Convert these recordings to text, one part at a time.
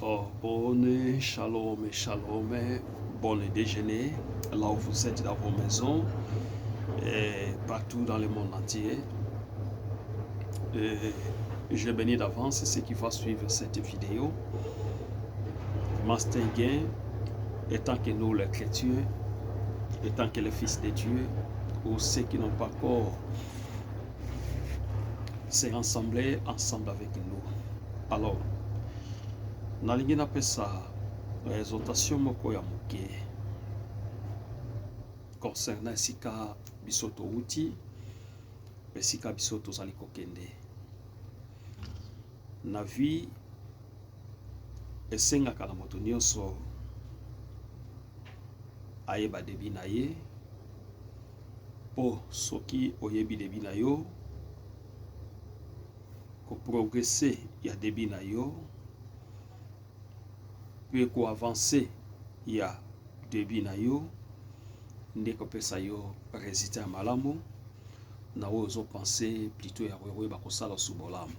Oh, bonne shalom, shalom, bon déjeuner, là où vous êtes dans vos maisons et partout dans le monde entier. Et je bénis d'avance ceux qui vont suivre cette vidéo. Master Gain, étant que nous les chrétiens, étant que les fils de Dieu, ou ceux qui n'ont pas encore se rassembler ensemble avec nous. Alors, nalingi na pesa exhortation moko ya moke concernant esika biso touti esika biso tozali kokende na vie esengaka na moto nyonso ayeba debi na ye po soki oyebi debi na yo ko progresser ya debi na yo pe ko avancer ya debi na yo ndeko pesa yo résultat ya malamu na ozo penser plutôt ya koyeba kosala subolamu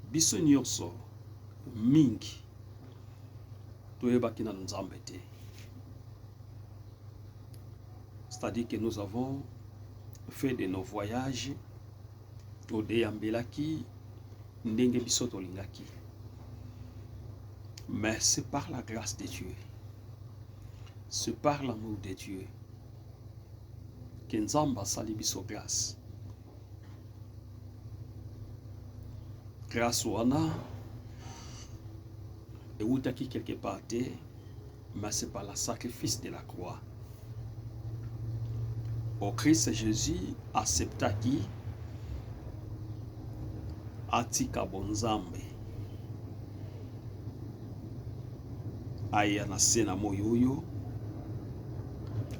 biso nyonso mingi toyebaki na nzambe te, c'est-à-dire que nous avons fait de nos voyages todeyambelaki ndenge biso tolingaki, mais c'est par la grâce de Dieu, c'est par l'amour de Dieu que Nzamba asali biso grâce. Grâce wana eutaki quelque part te, mais c'est par le sacrifice de la croix. Au Christ Jésus acceptaki atika bonzambe aya na sena moyoyo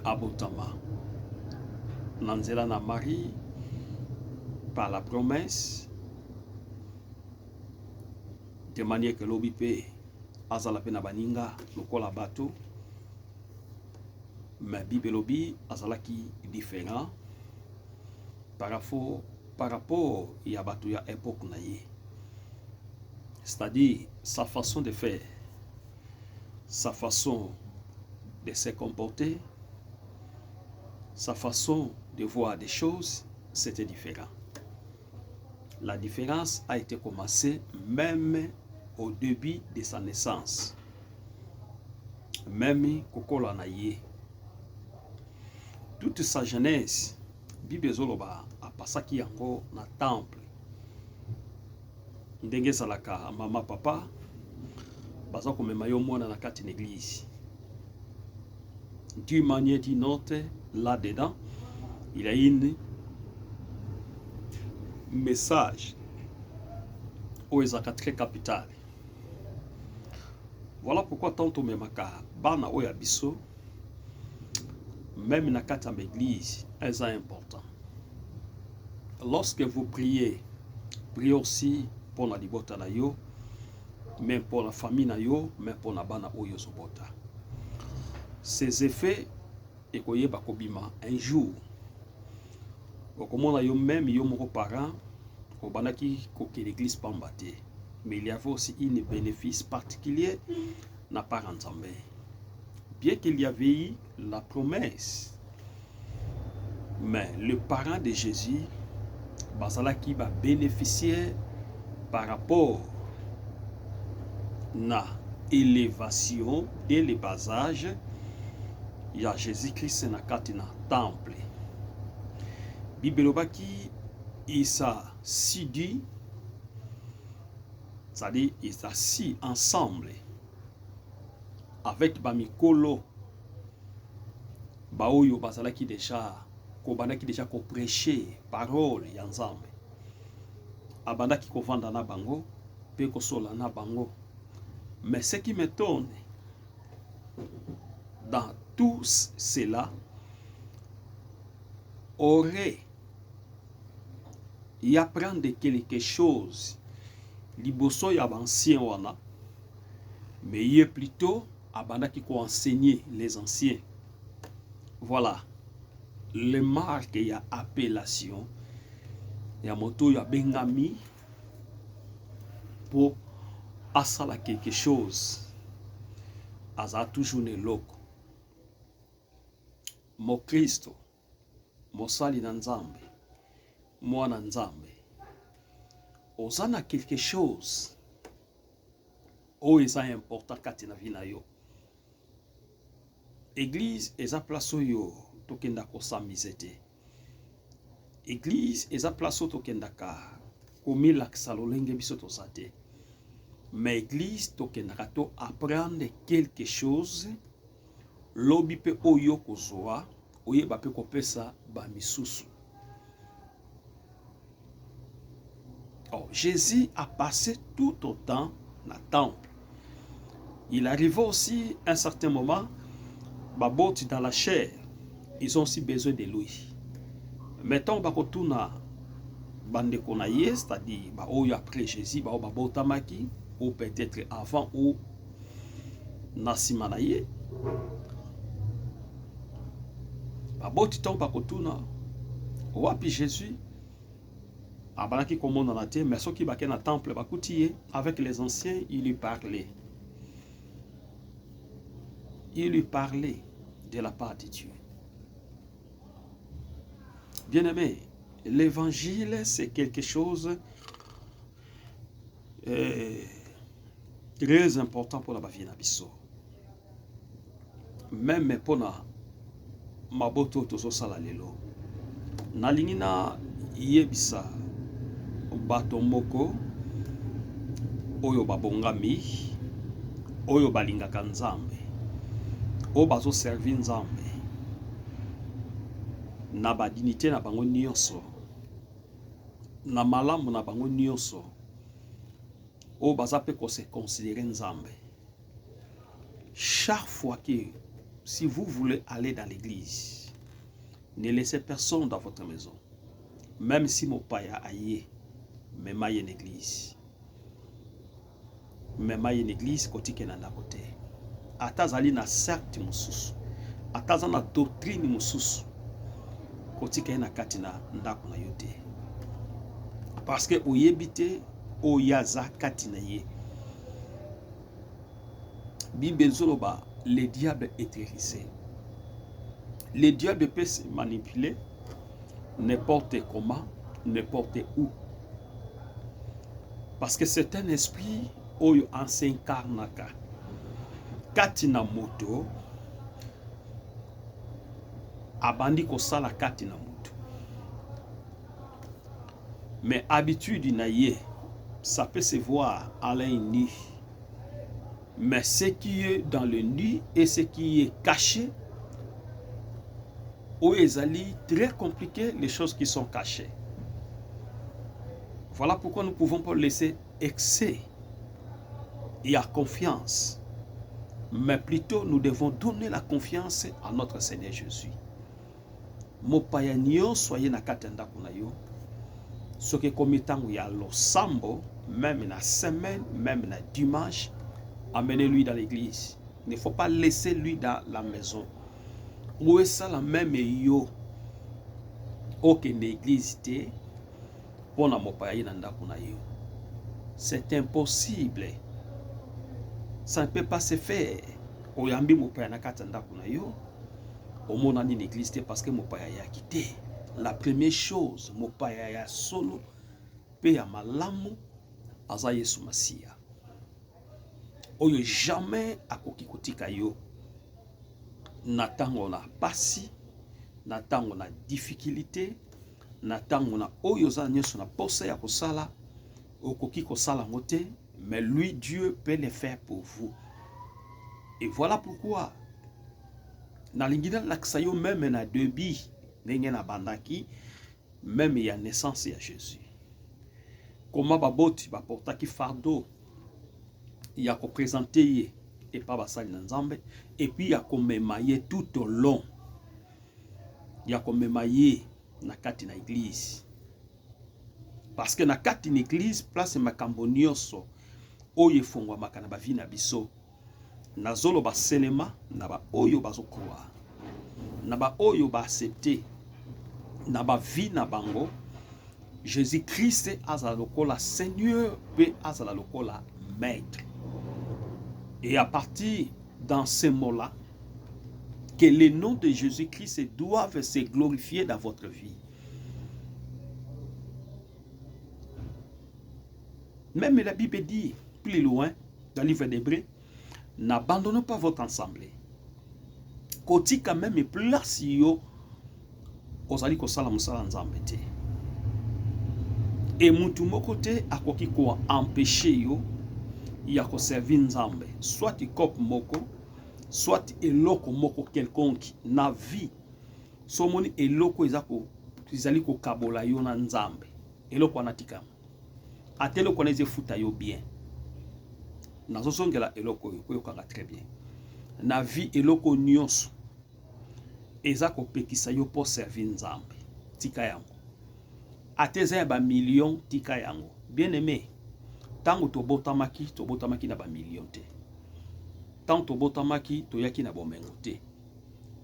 abotama na nzela na Marie par la promesse de manière que lobi pe azala pe na baninga lokola bato, mais Bible lobi azalaki différent par rapport ya bato ya époque na ye, c'est-à-dire sa façon de faire, sa façon de se comporter, sa façon de voir des choses, c'était différent. La différence a été commencée même au début de sa naissance. Même kokola na ye. Toute sa jeunesse, Bible zoloba apasaki yango na temple. Ndenge salaka mama papa baza komema yo mwana na kati l'église. D'une manière d'une autre, là-dedans, il y a une message au ezaka très capital. Voilà pourquoi tantôt memaka bana oya biso même na kati l'église est important. Lorsque vous priez, priez aussi pour la libota na yo, même pour la famille na yo, même pour la bana oyo zobota. Ces effets ekoyeba kobima un jour. Okomona yo même yo moko parent obanaki koke l'église pambate, mais il y avait aussi un bénéfice particulier na part Nzambe. Bien qu'il y avait eu la promesse, mais le parent de Jésus bazalaki ba bénéficier par rapport na élévation dès le bas âge. Il y a Jésus-Christ na kati na temple. Bible baki il s'assidit, c'est-à-dire il s'assit ensemble avec bamikolo baoyo bazalaki déjà kobandaki déjà ko prêcher parole ya Nzambe. Abandaki ko vanda na bango pe ko sola na bango. Mais ce qui m'étonne dans tout cela aurait y apprendre quelque chose liboso ya ancien wana, mais il est plutôt abandaki ko enseigner les anciens. Voilà les marques ya appellation ya moto ya bengami pour asala quelque chose aza toujours ne loko mo Kristo mosali na Nzambe mwana Nzambe oza na quelque chose oyo eza important kati na vie na yo. Église eza place oyo tokenda kosambisa te. Église eza place oyo tokendaka komilakisa lolenge biso toza te. Mais église tokendaka to apprendre quelque chose lobi pe oyo kozwa oyeba pe kopesa ba misusu. Oh, Jésus a passé tout autant dans le temple. Il arriva aussi un certain moment, baboti dans la chair, ils ont aussi besoin de lui. Mettons bakotuna bande konaye, c'est-à-dire ba oyo après Jésus, ba babotamaki ou peut-être avant ou nasimanaye. Baboti ton bakotuna wapi Jésus abalaki komona na te, mais soki bake na temple bakuti avec les anciens, il lui parlait. Il lui parlait de la part de Dieu. Bien-aimé, l'évangile, c'est quelque chose très important pour la vie nabiso. Même pour ma boto tozo sala lelo. Nalingi na yebisa bato moko oyo babongami, oyo balingaka Nzambe, oyo bazo servir Nzambe na ba dignité na bango nyonso, na malamu na bango nyonso, oyo baza pe ko se considérer Nzambe. Chaque fois que si vous voulez aller dans l'église, ne laissez personne dans votre maison. Même si mon paya aïe, mais maille une église. Mais maille une église côté qui n'a côté. Atazali na secte mususu. Atazali na doctrine mususu. Côté qui n'a katina ndako na yote. Parce que oyebite oyaza katina ye. Bible zoloba, le diable est hérissé. Le diable peut se manipuler n'importe comment, n'importe où. Parce que c'est un esprit oyo en s'incarnaka. Katina moto abandi kosala katina moto. Mais habitude na ye, ça peut se voir à l'œil nu. Mais ce qui est dans le nu et ce qui est caché, oyo ezali très compliqué, les choses qui sont cachées. Voilà pourquoi nous ne pouvons pas laisser excès et à confiance. Mais plutôt, nous devons donner la confiance à notre Seigneur Jésus. Mopaya nyo soyez na katenda kunayo. Ce que comme tango ya losambo, même na semaine, même na dimanche, amenez-lui dans l'église. Il ne faut pas laisser lui dans la maison. Où est ça la même yo? Aucune église te. C'est impossible. Ça ne peut pas se faire. Oyambi mopaya na katanda kuna yo. Omona ni l'église parce que mopaya ya quitté. La première chose, mopaya ya solo pe ya malamu aza Yesu Masia. Oyo jamais akoki kotika yo. Na tango na pasi, na tango na difficulté, na tango na oyo za nyeso na posa ya kosala okoki kosala ngote, mais lui Dieu peut le faire pour vous. Et voilà pourquoi na lingina laksayo même na debi ndenge na bandaki même ya naissance ya Jésus. Comment baboti ba portaki fardeau ya ko présenter et pas basali na Nzambe et puis ya ko memaye tout au long. Ya ko memaye na kati na église. Parce que na kati na église place makambo nyonso oyo efongwa makana ba vie na biso. Na zolo ba selema na ba oyo bazo croire. Na ba oyo ba accepter na ba vie na bango Jésus-Christ azala lokola Seigneur pe azala lokola Maître. Et à partir dans ces mots-là, que les noms de Jésus-Christ doivent se glorifier dans votre vie. Même la Bible dit, plus loin, dans le livre d'Hébreux, n'abandonnez pas votre assemblée. Koti quand même place yo, ozali kosala musala nzambe te. Et mutu moko te akoki ko empêcher yo ya ko servir nzambe. Soit ikop moko, soit eloko moko quelconque na vie. So moni eloko ezali ko kabola yo na nzambe. Eloko anatika. Atelo koneze futa yo bien. Nazo songela eloko yo kanga très bien. Na vie eloko nyonso eza ko pekisa yo pour servir nzambe. Tika yango. Ateza ya ba million tika yango. Bien aimé. Tango tobotamaki na ba million te. Tango tobotamaki toyaki na bomengo te.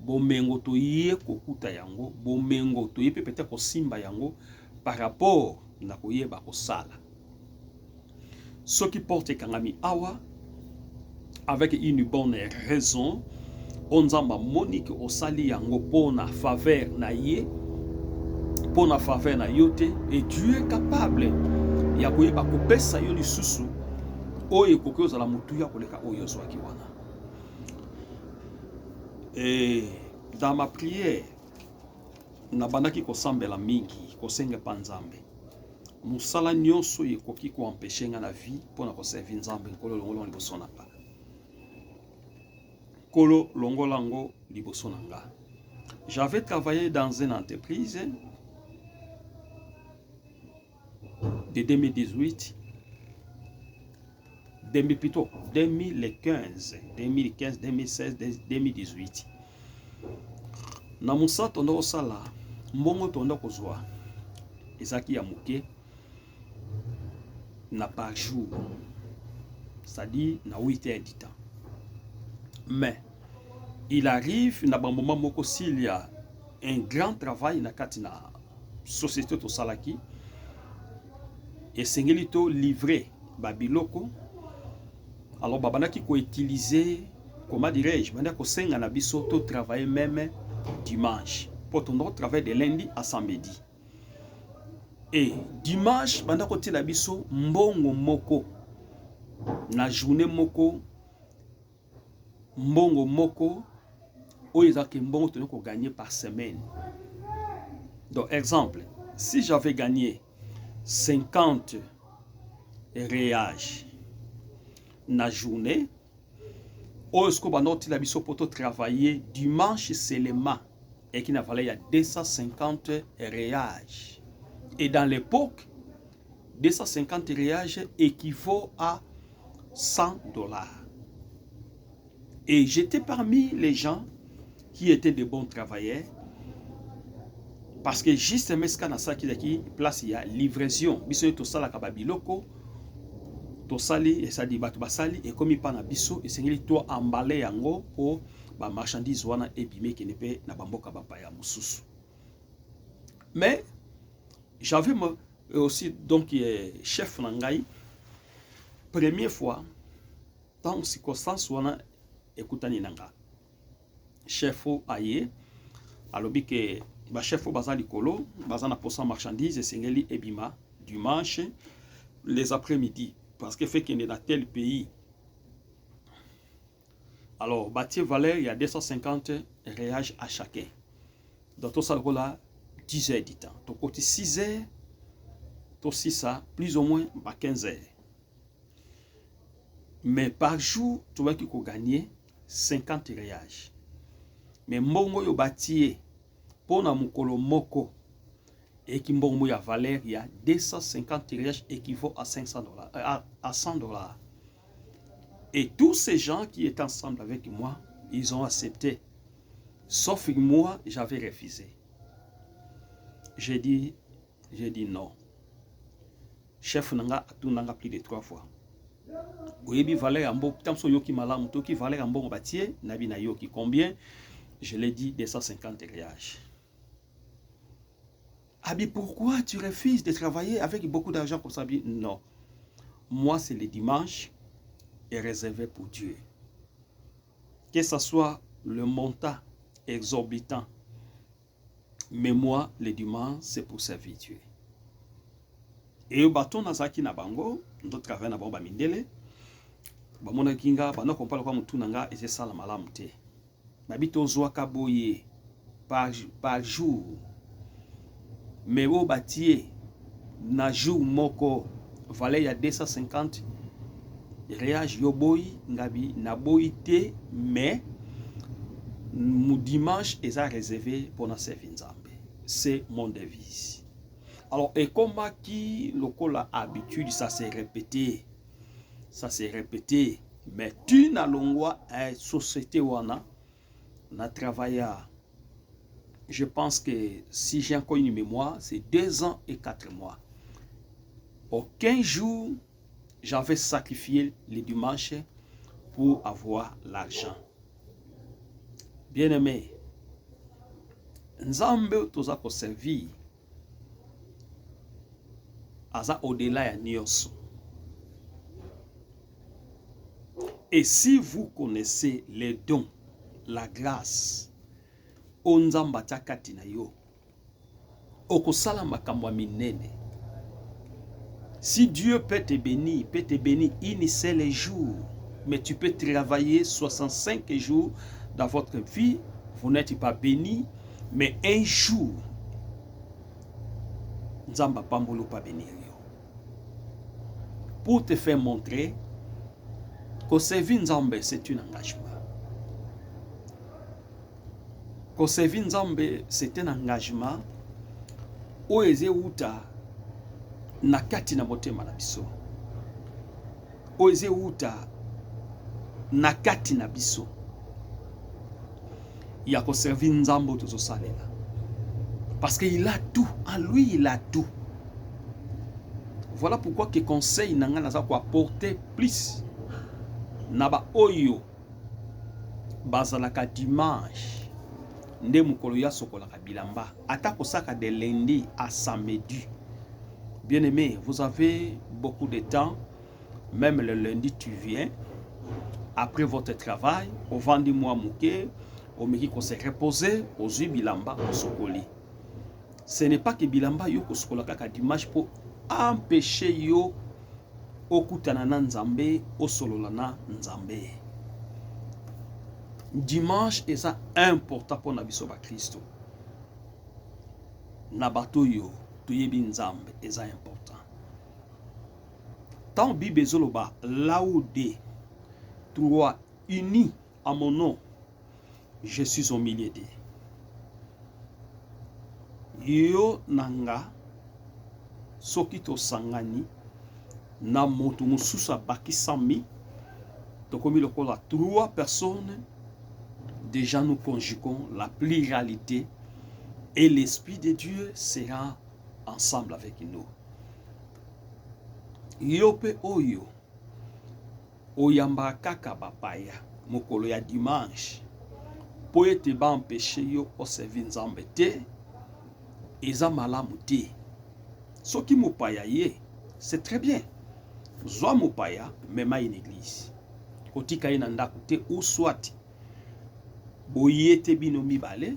Bomengo toye kokuta yango, bomengo toye peut-être ko simba yango par rapport na koyeba kosala. Ce qui porte kangami awa avec une bonne raison, onzamba monique osali yango pona faveur na ye, pona faveur na yote, et Dieu est capable ya koyeba kopesa yo lisusu oyo ekoki ozala mutu ya koleka oyo ozwaki wana. Et dans ma prière nabandaki kosambela mingi kosenga pa nzambe musala nyonso ekoki koempêcher nga na vie mpona koservi nzambe nkolo longola liboso na nga. Kolo longolango liboso na nga. J'avais travaillé dans une entreprise de 2018, 2015, 2016, 2018. Na musa tondo osala, mbongo tondo kozwa. Ezaki ya muke na par jour. C'est-à-dire na 8 heures du temps. Mais il arrive na ba moment moko s'il y a un grand travail na kati na société to salaki et sengeli to livrer ba biloko. Alors babanaki ko utiliser, comment dirais-je, banda ko senga na biso to travailler même dimanche. Pour ton travail de lundi à samedi. Et dimanche banda ko tila biso mbongo moko na journée moko mbongo moko oyo ezaki mbongo tenu ko gagner par semaine. Donc exemple, si j'avais gagné 50 réage na journée, oyo sko banda tila biso poto travailler dimanche seulement et qui n'a valé à 250 réage. Et dans l'époque, 250 réage équivaut à $100. Et j'étais parmi les gens qui étaient de bons travailleurs. Parce que juste meska na sa ki place il y a livraison. Biso to sala ka babiloko. To sali et ça dit batu basali et comme il pa na biso et sengeli to emballer yango po ba marchandise wana ebime ki nepe na bamboka bapaya mususu. Mais j'avais aussi donc chef nangai première fois dans circonstance wana ekutani nanga chef aye alobi ke ba chef baza likolo baza na posa marchandise esengeli ebima dimanche les après-midi parce que fait qu'il est dans tel pays. Alors bâtir valeur il y a 250 réage à chacun. Donc tout ça là 10 heures du temps. Donc côté 6 heures tout ça plus ou moins 15 heures. Mais par jour tu vois qu'il faut gagner 50 réage. Mais mbongo yo bâtir pour na mukolo moko et qui mbongo ya valeur il y a 250 réage équivaut à $500 à $100. Et tous ces gens qui étaient ensemble avec moi, ils ont accepté. Sauf que moi, j'avais refusé. J'ai dit non. Chef nanga atu nanga plus de 3 fois. Oyebi valeur ambo tamso yoki malamu toki valeur ambo batie nabi na yoki combien? Je l'ai dit 250 réage. Abi, pourquoi tu refuses de travailler avec beaucoup d'argent comme ça? Abi, non. Moi, c'est le dimanche est réservé pour Dieu. Que ce soit le montant exorbitant, mais moi, le dimanche, c'est pour servir Dieu. Et au bâton, nazaki na bango, nous travaillons na bango mindele, bamona kinga, bana kompala kwa mutu nanga, et c'est ça la malamute. Babito zoaka boye par jour. Mais au bâtier, na jour moko, valait ya 250, réage yo boy, ngabi na boy te, mais mon dimanche est réservé pour nous servir Nzambe. C'est mon devise. Alors, et comme qui le a habitude, ça s'est répété. Ça s'est répété. Mais tu n'as l'ongwa à société où on a travaillé. Je pense que si j'ai encore une mémoire, c'est 2 ans et 4 mois. Aucun jour, j'avais sacrifié le dimanche pour avoir l'argent. Bien-aimé, Nzambe toza ko servir aza au-delà ya nyonso. Et si vous connaissez les dons, la grâce, onzamba takati na yo, okosala makambo minene. Si Dieu peut te bénir une seule jour, mais tu peux travailler 65 jours dans votre vie, vous n'êtes pas béni, mais un jour, Nzamba pambolo pas bénir yo. Pour te faire montrer que servir Nzambe, c'est un engagement. Que servir Nzambe, c'est un engagement. Oeze uta nakati na motema na biso. Oeze uta nakati na biso. Il y a que servir Nzambe tout ça là. Parce qu'il a tout. En lui, il a tout. Voilà pourquoi que conseil nanga naza ko apporter plus. Naba oyo bazalaka dimanche. Nde mukolo ya sokolaka bilamba. Ata kosaka de lundi à samedi. Bien aimé, vous avez beaucoup de temps. Même le lundi, tu viens. Après votre travail, au vendredi mois mouké, au meki qu'on s'est reposé, aux yeux bilamba, au sokoli. Ce n'est pas que bilamba yo ko sokolaka ka dimanche pour empêcher yo okutana na Nzambe, osololana Nzambe. Dimanche est ça important pour na biso ba Kristo. Na bato yo toyebi Nzambe est ça important. Tant Bible zoloba là où des trois unis à mon nom, je suis au milieu d'eux. Yo nanga soki to sangani na moto mususa bakisami tokomi lokola 3 personnes. Déjà nous conjuguons la pluralité et l'Esprit de Dieu sera ensemble avec nous. Yope oyo oyamba kaka bapaya mokolo ya dimanche po ete ba empêcher yo o servir Nzambe te eza malamu te. Soki mopaya ye, c'est très bien. Zwa mopaya mema une église. Kotika ye na ndako te ou soit boyete bino mibale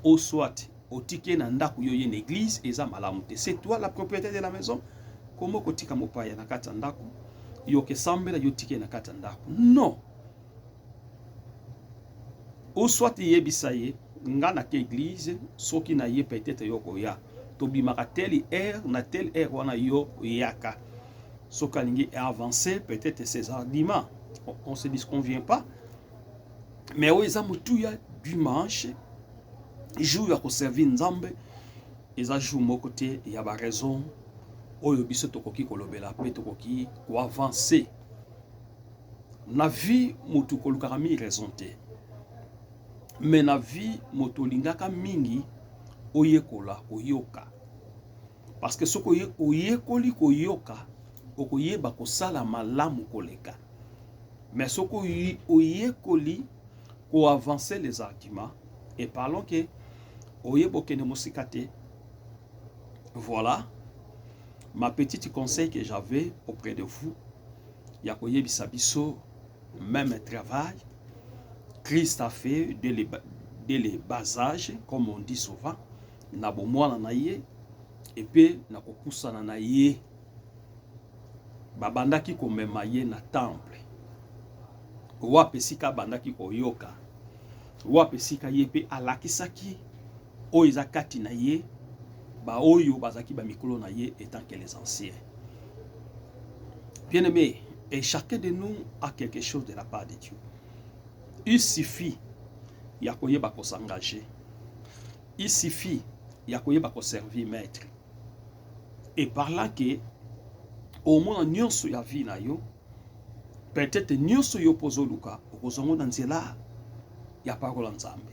ou soit otike na ndako yo ye na église eza malamu te. C'est toi la propriétaire de la maison. Comment kotika mopaya na kata ndako yo ke sambela yo tike na kata ndako? Non. Ou soit yebisa ye nga na ke église soki na ye peut-être yo koya tobimaka telle heure na telle heure wana yo yaka soki alingi avancer peut-être ces arguments on se disconvient pas, mais oyo mutu ya dimanche jour ya ko servir Nzambe eza jour moko te ya ba raison oyo biso tokoki kolobela pe tokoki ko avancer na vie mutu kolukaka mi raison te. Mais na vie motolingaka mingi oyekola oyoka. Parce que soko oyekoli koyoka okoyeba kosala malamu koleka. Mais soko oyekoli ko avancer les arguments et parlons que oyebokene mosikate Voilà ma petite conseil que j'avais auprès de vous. Yakoye bisabiso, même travail, Christ a fait dès les bas âges, comme on dit souvent, na bomwana na ye, et puis na kokusana na ye, babandaki komema ye na temple, wapesika bandaki koyoka, wapesika ye pe alakisaki, oyo eza kati na ye, ba oyo bazaki ba mikolo na ye étant que les anciens. Bien aimé, et chacun de nous a quelque chose de la part de Dieu. Il suffit ya koyeba ko s'engager. Il suffit ya koyeba ko servir maître. Et par là que au moins nyonso ya vie na yo, peut-être nyonso yo pozo luka, okozongo na nzela ya parole nzambe.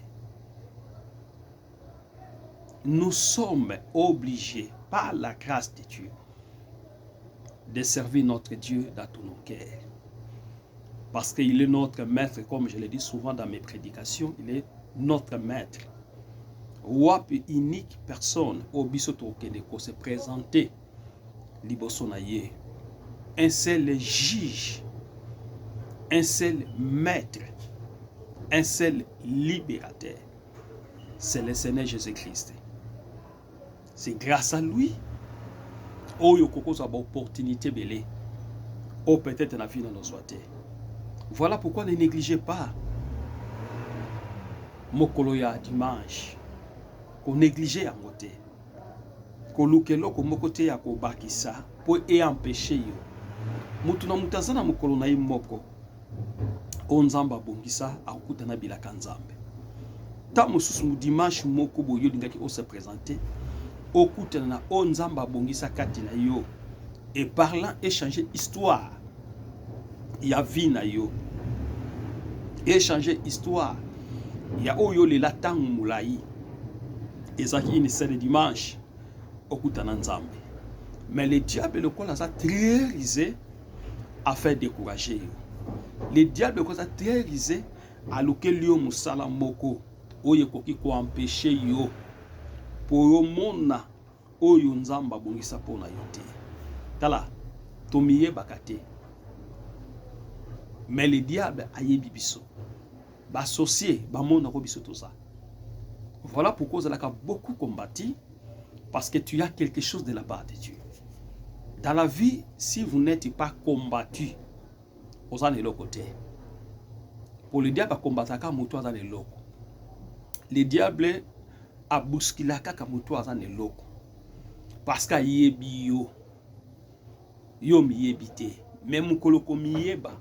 Nous sommes obligés par la grâce de Dieu de servir notre Dieu dans tous nos cœurs. Parce qu'il est notre maître, comme je le dis souvent dans mes prédications, il est notre maître. Wap unique personne au bisoto keneko se présenter liboso na ye. Un seul juge, un seul maître, un seul libérateur. C'est le Seigneur Jésus-Christ. C'est grâce à lui. Oh, il y a une opportunité belé. Oh, peut-être la vie dans nos soirées. Voilà pourquoi ne négligez pas mokoloya dimanche. Ko négliger à côté. Ko lukelo ko mokote ya ko bakisa pour empêcher yo. Mutu na mutazana mokolo na moko. Onzamba bongisa akutana bilaka nzambe. Ta mususu mu dimanche moko boyo lingaki o se présenter. Okutana na onzamba bongisa kati na yo. Et parlant échanger histoire. Ya vie na yo. Échanger histoire. Ya oyo le latin moulaï. Ezaki une scène dimanche. Okutana nzambe. Mais le diable le quoi a très risé à faire décourager yo. Le diable le a très risé à lequel yo musala moko. Oye koki ko empêcher yo. Pour yo mona oyo nzamba bongisa pona yo te. Tala tomiye bakate. Mais le diable a yebi biso. Ba associé ba mona ko biso tout ça. Voilà pourquoi Zalaka a beaucoup combattu, parce que tu as quelque chose de la part de Dieu. Dans la vie, si vous n'êtes pas combattu, vous allez de l'autre côté. Pour le diable, combattre vous allez de l'autre. Le diable a bousculé vous allez de l'autre. Parce qu'il y a bio. Yo mi yebite. Mais mukolo ko miyeba.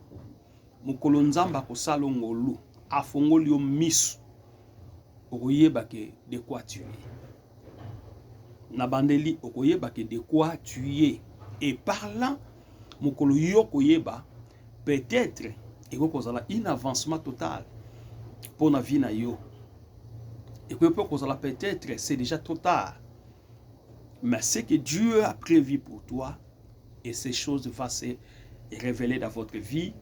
Mukolo nzamba ko salongolu. Afongoli yo misu. Okoyeba ke de quoi tu es. Nabandeli okoyeba ke de quoi tu es. Et parlant, mukolo yo koyeba, peut-être, et kozala un avancement total pour la vie na yo. Et kozala peut-être, c'est déjà trop tard. Mais ce que Dieu a prévu pour toi, et ces choses vont se révéler dans votre vie,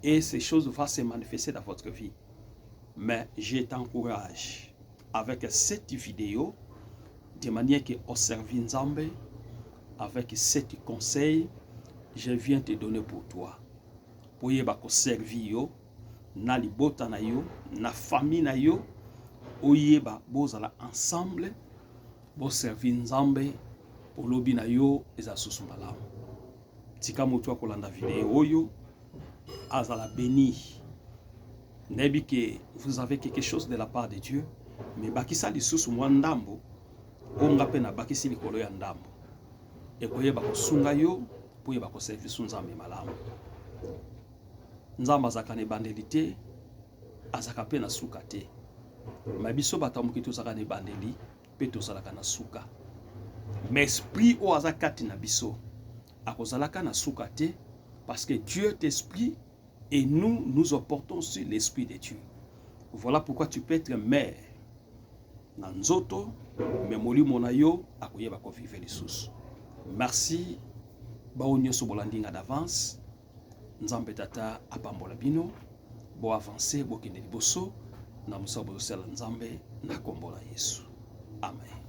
et ces choses vont se manifester dans votre vie. Mais je t'encourage avec cette vidéo, de manière que au service Nzambe, avec cet conseil, je viens te donner pour toi. Pour y servir yo, na libota na yo, na famille na yo, oyeba bozala ensemble, bo servir Nzambe, pour lobi na yo eza susu malamu. Tika moto akolanda vidéo oyo, azala béni. Nebi que vous avez quelque chose de la part de Dieu, mais bakisa lisusu mwa ndambo, onga pe na bakisi likolo ya ndambo. Ekoyeba kosunga yo, po yeba ko service Nzambe malamu. Nzamba azaka na ebandeli te, azaka pe na suka te. Ma biso batamuki tozaka na ebandeli, pe tozalaka na suka. Mais esprit o azakati na biso, akozalaka na suka te, parce que Dieu est esprit, et nous, nous opportons sur l'esprit de Dieu. Voilà pourquoi tu peux être mère. Nanzoto, memoli monayo, akoyeba ko vivre les sous. Merci. Baonyo sobolandinga d'avance. Nzambe tata apambola bino. Bo avancer, bo kende liboso. Na musa bo sala Nzambe na kombola Yesu. Amen.